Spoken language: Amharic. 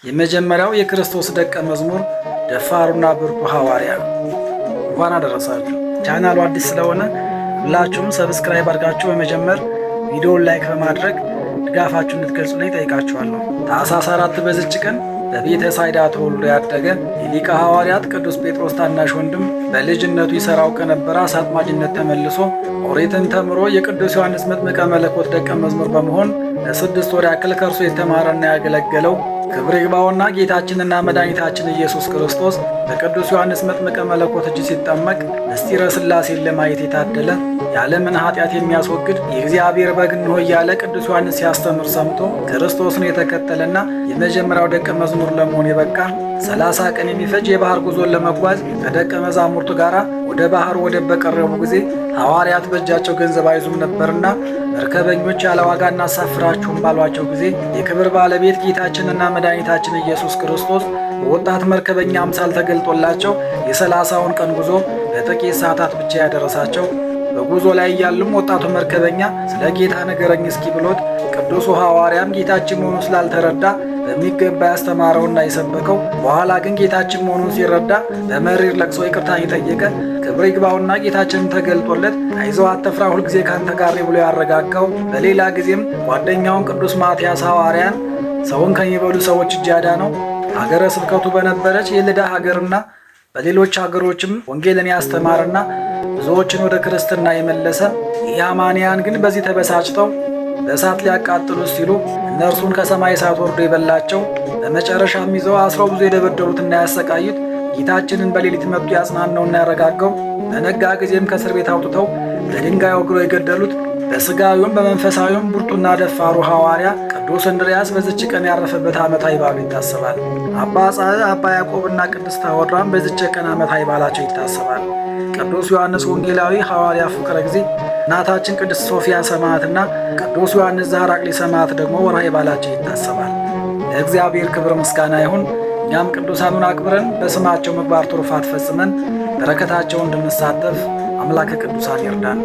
የመጀመሪያው የክርስቶስ ደቀ መዝሙር ደፋሩና ብርቱ ሐዋርያ። እንኳን አደረሳችሁ። ቻናሉ አዲስ ስለሆነ ሁላችሁም ሰብስክራይብ አድርጋችሁ በመጀመር ቪዲዮውን ላይክ በማድረግ ድጋፋችሁን እንድትገልጹልኝ ጠይቃችኋለሁ። ታኅሳስ 4 በዚች ቀን በቤተ ሳይዳ ተወልዶ ያደገ የሊቀ ሐዋርያት ቅዱስ ጴጥሮስ ታናሽ ወንድም በልጅነቱ ይሠራው ከነበረ አሳ አጥማጅነት ተመልሶ ኦሪትን ተምሮ የቅዱስ ዮሐንስ መጥምቀ መለኮት ደቀ መዝሙር በመሆን ለ6 ወር ያክል ከእርሱ የተማረና ያገለገለው ክብር ይግባውና ጌታችንና መድኃኒታችን ኢየሱስ ክርስቶስ በቅዱስ ዮሐንስ መጥምቀ መለኮት እጅ ሲጠመቅ ምስጢረ ሥላሴን ለማየት የታደለ የዓለምን ኃጢአት የሚያስወግድ የእግዚአብሔር በግ እንሆ እያለ ቅዱስ ዮሐንስ ሲያስተምር ሰምቶ ክርስቶስን የተከተለና የመጀመሪያው ደቀ መዝሙር ለመሆን የበቃ 30 ቀን የሚፈጅ የባህር ጉዞን ለመጓዝ ከደቀ መዛሙርቱ ጋር ወደ ባህር ወደብ በቀረቡ ጊዜ ሐዋርያት በእጃቸው ገንዘብ አይዙም ነበርና መርከበኞች ያለ ዋጋ እናሳፍራችሁም ባሏቸው ጊዜ የክብር ባለቤት ጌታችንና መድኃኒታችን ኢየሱስ ክርስቶስ በወጣት መርከበኛ አምሳል ተገልጦላቸው የ30ውን ቀን ጉዞ በጥቂት ሰዓታት ብቻ ያደረሳቸው። በጉዞ ላይ እያሉም ወጣቱ መርከበኛ ስለ ጌታ ንገረኝ እስኪ ብሎት ቅዱሱ ሐዋርያም ጌታችን መሆኑን ስላልተረዳ በሚገባ ያስተማረውና የሰበከው በኋላ ግን ጌታችን መሆኑን ሲረዳ በመሪር ለቅሶ ይቅርታ የጠየቀ ክብር ይግባውና ጌታችንን ተገልጦለት አይዞህ አትፍራ ሁልጊዜ ካንተ ጋር ብሎ ያረጋጋው። በሌላ ጊዜም ጓደኛውን ቅዱስ ማትያስ ሐዋርያን ሰውን ከሚበሉ ሰዎች እጅ ያዳነው ሀገረ ስብከቱ በነበረች የልዳ ሀገርና በሌሎች ሀገሮችም ወንጌልን ያስተማረና ብዙዎችን ወደ ክርስትና የመለሰ የአማንያን ግን በዚህ ተበሳጭተው በእሳት ሊያቃጥሉት ሲሉ እነርሱን ከሰማይ እሳት ወርዶ የበላቸው በመጨረሻም ይዘው አስረው ብዙ የደበደቡትና ያሰቃዩት ጌታችንን በሌሊት መጥቶ ያጽናናውና ያረጋጋው በነጋ ጊዜም ከእስር ቤት አውጥተው በድንጋይ ወግረው የገደሉት በሥጋዊውም በመንፈሳዊውም ብርቱና ደፋሩ ሐዋርያ ቅዱስ እንድርያስ በዚች ቀን ያረፈበት ዓመታዊ በዓሉ ይታሰባል። አባ ጻእ፣ አባ ያዕቆብና ቅድስት ታወራም በዚች ቀን ዓመታዊ በዓላቸው ይታሰባል። ቅዱስ ዮሐንስ ወንጌላዊ ሐዋርያ ፍቅረ ጊዜ፣ እናታችን ቅድስት ሶፊያ ሰማዕትና ቅዱስ ዮሐንስ ዘአራቅሊ ሰማዕት ደግሞ ወርኃዊ በዓላቸው ይታሰባል። ለእግዚአብሔር ክብር ምስጋና ይሁን። እኛም ቅዱሳኑን አክብረን በስማቸው ምግባር ትሩፋት ፈጽመን በረከታቸውን እንድንሳተፍ አምላከ ቅዱሳን ይርዳን።